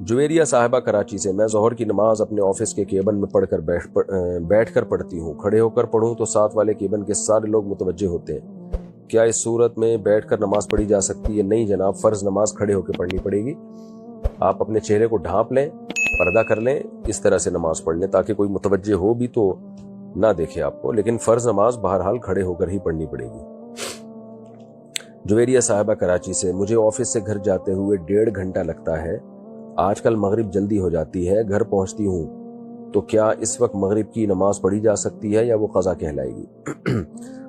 जुवेरिया साहिबा कराची से, मैं ज़ोहर की नमाज अपने ऑफिस के केबिन में बैठ कर पढ़ती हूँ। खड़े होकर पढ़ूँ तो साथ वाले केबिन के सारे लोग मुतवज्जे होते हैं। क्या इस सूरत में बैठकर नमाज पढ़ी जा सकती है? नहीं जनाब, फ़र्ज़ नमाज खड़े होकर पढ़नी पड़ेगी। आप अपने चेहरे को ढांप लें, पर्दा कर लें, इस तरह से नमाज पढ़ लें ताकि कोई मुतवज्जे हो भी तो ना देखे आपको, लेकिन फ़र्ज़ नमाज बहरहाल खड़े होकर ही पढ़नी पड़ेगी। जुवेरिया साहिबा कराची से, मुझे ऑफिस से घर जाते हुए 1.5 घंटा लगता है। आजकल मगरिब जल्दी हो जाती है। घर पहुंचती हूँ तो क्या इस वक्त मगरिब की नमाज पढ़ी जा सकती है या वो क़ज़ा कहलाएगी?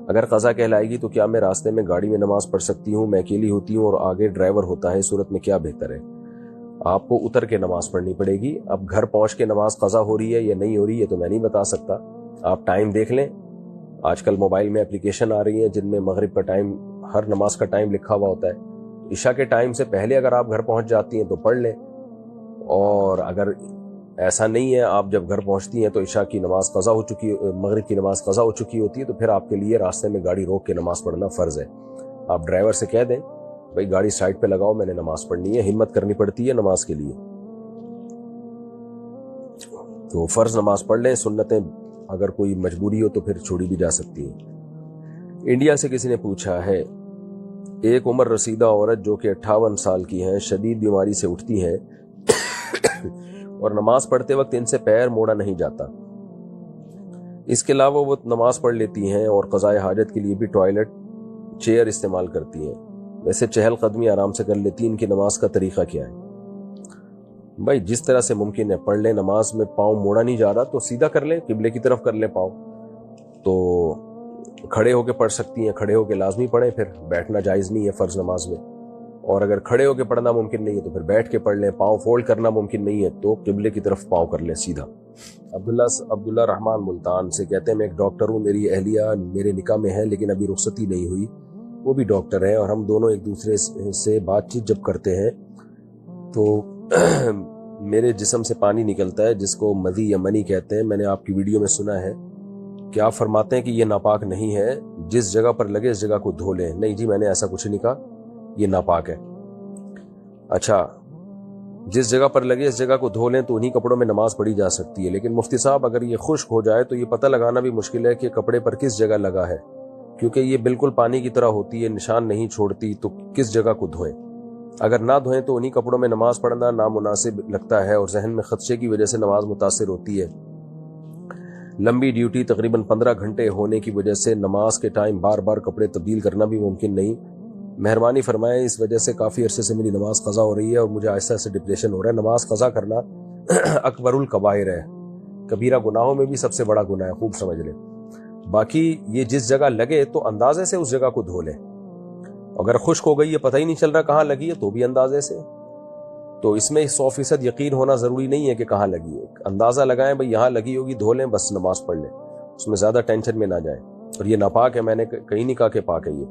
अगर क़ज़ा कहलाएगी तो क्या मैं रास्ते में गाड़ी में नमाज पढ़ सकती हूँ? मैं अकेली होती हूँ और आगे ड्राइवर होता है, सूरत में क्या बेहतर है? आपको उतर के नमाज पढ़नी पड़ेगी। अब घर पहुँच के नमाज क़ज़ा हो रही है या नहीं हो रही है तो मैं नहीं बता सकता। आप टाइम देख लें। आजकल मोबाइल में एप्लीकेशन आ रही हैं जिनमें मगरिब का टाइम, हर नमाज का टाइम लिखा हुआ होता है। इशा के टाइम से पहले अगर आप घर पहुँच जाती हैं तो पढ़ लें, और अगर ऐसा नहीं है, आप जब घर पहुंचती हैं तो इशा की नमाज क़ज़ा हो चुकी, मगरिब की नमाज क़ज़ा हो चुकी होती है, तो फिर आपके लिए रास्ते में गाड़ी रोक के नमाज पढ़ना फ़र्ज़ है। आप ड्राइवर से कह दें भाई गाड़ी साइड पे लगाओ, मैंने नमाज पढ़नी है। हिम्मत करनी पड़ती है नमाज के लिए, तो फ़र्ज़ नमाज पढ़ लें। सुन्नतें अगर कोई मजबूरी हो तो फिर छोड़ी भी जा सकती है। इंडिया से किसी ने पूछा है, एक उम्र रसीदा औरत जो कि 58 साल की हैं, शदीद बीमारी से उठती हैं और नमाज पढ़ते वक्त इनसे पैर मोड़ा नहीं जाता। इसके अलावा वो नमाज पढ़ लेती हैं और क़ज़ाए हाजत के लिए भी टॉयलेट चेयर इस्तेमाल करती हैं। वैसे चहल कदमी आराम से कर लेती हैं। इनकी नमाज का तरीका क्या है? भाई जिस तरह से मुमकिन है पढ़ लें। नमाज में पाँव मोड़ा नहीं जा रहा तो सीधा कर लें, किबले की तरफ कर लें पाँव। तो खड़े होके पढ़ सकती हैं, खड़े होके लाजमी पढ़ें, फिर बैठना जायज़ नहीं है फ़र्ज़ नमाज में। और अगर खड़े होकर पढ़ना मुमकिन नहीं है तो फिर बैठ के पढ़ लें। पाँव फोल्ड करना मुमकिन नहीं है तो किबले की तरफ पाँव कर लें सीधा। अब्दुल्ला रहमान मुल्तान से कहते हैं, मैं एक डॉक्टर हूँ, मेरी अहलिया मेरे निकाह में है लेकिन अभी रुखसती नहीं हुई। वो भी डॉक्टर हैं और हम दोनों एक दूसरे से बातचीत जब करते हैं तो मेरे जिस्म से पानी निकलता है जिसको मदी या मनी कहते हैं। मैंने आपकी वीडियो में सुना है कि आप फरमाते हैं कि ये नापाक नहीं है, जिस जगह पर लगे इस जगह को धो लें। नहीं जी, मैंने ऐसा कुछ नहीं कहा, ये नापाक है। अच्छा, जिस जगह पर लगे इस जगह को धो लें तो उन्हीं कपड़ों में नमाज पढ़ी जा सकती है। लेकिन मुफ्ती साहब, अगर ये खुश्क हो जाए तो ये पता लगाना भी मुश्किल है कि कपड़े पर किस जगह लगा है, क्योंकि ये बिल्कुल पानी की तरह होती है, निशान नहीं छोड़ती, तो किस जगह को धोएं? अगर ना धोएं तो उन्हीं कपड़ों में नमाज पढ़ना नामुनासिब लगता है और जहन में खदशे की वजह से नमाज मुतासिर होती है। लंबी ड्यूटी तकरीबन 15 घंटे होने की वजह से नमाज के टाइम बार बार कपड़े तब्दील करना भी मुमकिन नहीं। मेहरबानी फरमाएं, इस वजह से काफ़ी अरसे से मेरी नमाज क़ज़ा हो रही है और मुझे आहिस्ता से डिप्रेशन हो रहा है। नमाज क़ज़ा करना अकबरुल कबाइर है, कबीरा गुनाहों में भी सबसे बड़ा गुनाह है, खूब समझ लें। बाकी ये जिस जगह लगे तो अंदाजे से उस जगह को धो लें। अगर खुश्क हो गई है, पता ही नहीं चल रहा कहाँ लगी है, तो भी अंदाजे से। तो इसमें 100% यकीन होना ज़रूरी नहीं है कि कहाँ लगी है। अंदाज़ा लगाएं भाई यहाँ लगी होगी, धो लें, बस नमाज पढ़ लें, उसमें ज़्यादा टेंशन में ना जाएं। और ये नापाक है, मैंने कहीं नहीं कहा कि पाक है ये।